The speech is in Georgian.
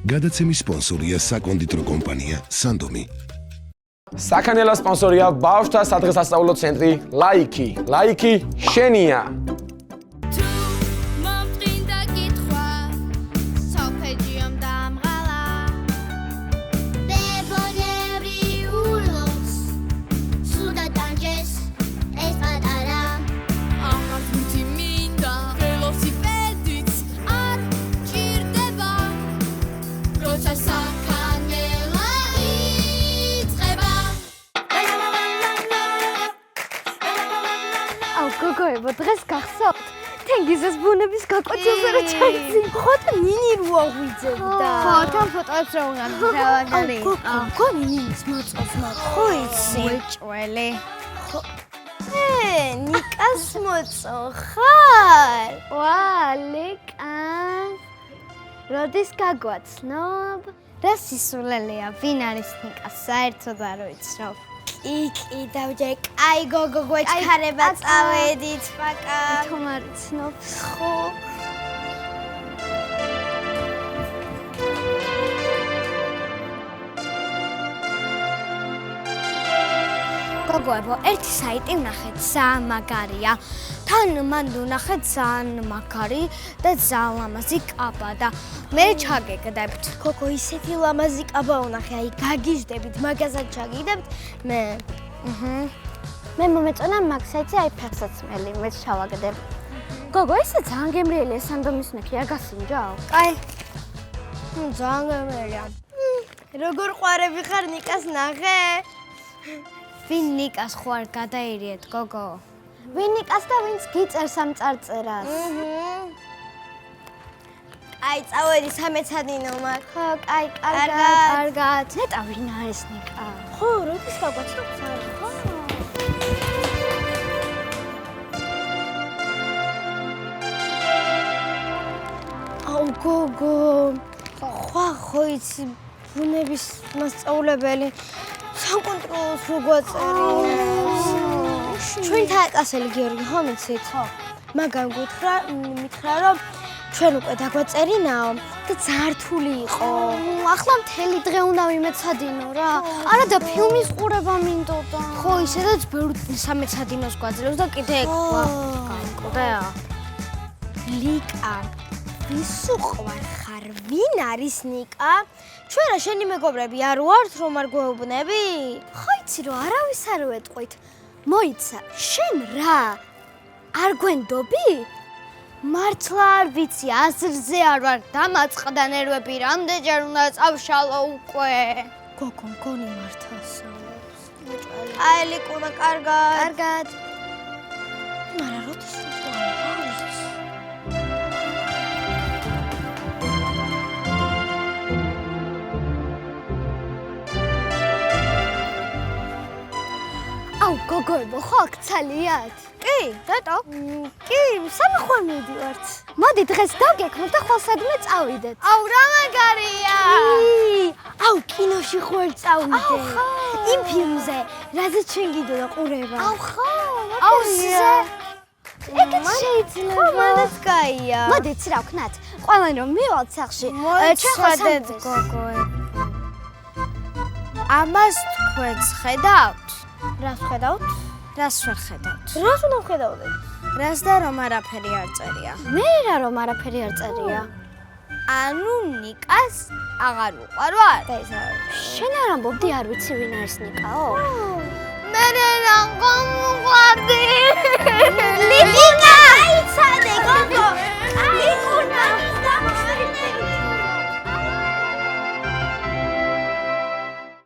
გადაცემის სპონსორია საკონდიტრო კომპანია სანდომი. საქანელა სპონსორია ბავშვთა სადღესასწაულო ცენტრი ლაიკი. ლაიკი შენია. გოგოებო, დღეს გახსოვთ? თენგიზის ბუნების გაკვეთილზე რა ჩაიცი? ხო და ნინი რო აღვიძებდა. ხო, თან ფოტოებს რო უნაგდავაგარი. გოგო ნინის მოწოდნა. ხო იცი. უეჭველი. ხო. ნიკას მოწოხარ? ვა, ლიკა. როდის გაგვაცნობ? რა სისულელეა, ვინ არის ნიკა? საერთოდ არ ვიცნობ. კი, დავჯერ, კაი გოგო გვეჩქარება წავედით, პაკა. თუმ არ ცნობს, ხო. გოგოებო, ერთი საიტი ვნახეთ, ძალიან მაგარია. თან მანდ ვნახეთ ძალიან მაგარი და ძალიან ლამაზი კაბა და მე ჩაგეგდებთ. გოგო, ისეთი ლამაზი კაბა ვნახე, აი გაგიჟდებით, მაგასაც ჩაგიგდებთ. მე მომეწონა მაგ საიტზე აი ფეხსაცმელი, მე ჩავაგდებ. გოგო, ესე ძალიან გემრიელია სანდომის ნექი, არ გასინჯავ? კაი. ძალიან გემრიელია. როგორ ყვარები ხარ ნიკას ნახე? ვინ ნიკას ხო არ გადაერიეთ, გოგო? ვინ ნიკას და ვინც გიწერს ამ წარწერას? აი, წავედი სამეცადინო მაგ. ხო, კაი, კარგად. ნეტა ვინ არის ნიკა? ხო, როდის გაგვაცნობ საერთოდ? ხო. აუ, გოგო. ხო იცი, ბუნების მასწავლებელი. საკონტროლოს რო გვაწერინებს. ჩვენ თააკასელი გიორგი ხო მიცით? ხო. მაგან მითხრა რომ ჩვენ უკვე დაგვაწერინაო და ძალიან რთული იყო. ახლა მთელი დღე უნდა ვიმეცადინო რა. არა და ფილმის ყურება მინდოდა. ხო, ისედაც ბევრ სამეცადინოს გვაძლევს და კიდე გაიკვდა. ლიკა, ვისუყვარ ხარ? ვინ არის ნიკა? ჩვენ რა შენი მეგობრები არ ვართ რომ არ გვეუბნები? ხო იცი რომ არავის არ ვეტყვით. მოიცა, შენ რა? არ გვენდობი? მართლა არ ვიცი, აზრზე არ ვარ, დამაწყდა ნერვები, რამდენჯერ უნდა წავშალო უკვე. გოგო, მგონი მართლა სწავლობს. აი, ლიკუნა, კარგად. მაგრამ როდის აუ, გოგოებო, ხო აქ ცალიათ? კი, რატო? კი, სამი მივდივართ. მოდი დღეს დავგექმოთ და ხოლსადმე წავიდეთ. აუ, რა მაგარია! აუ, კინოში ხო არ წავიდე? იმ ფილმზე, რაზეც შენ გიდოდა ყურება. აუ, ხო, აუ, ეგეც შეიძლება. ხო, მანაც კაია. მოდი, იცი რა ვქნათ? ყველანი რომ მივალთ სახლში, ჩახვედეთ გოგოებო. ამას თქვენს ხედავთ? რას ხედავთ? რას ვერ ხედავთ? რას უნდა ვხედავდეთ? რას და რომ არაფერი არ წერია? მე რა რომ არაფერი არ წერია? ანუ ნიკას აღარ უყვარვარ? და ეს შენ არ ამბობდი არ ვიცი ვინ არის ნიკაო?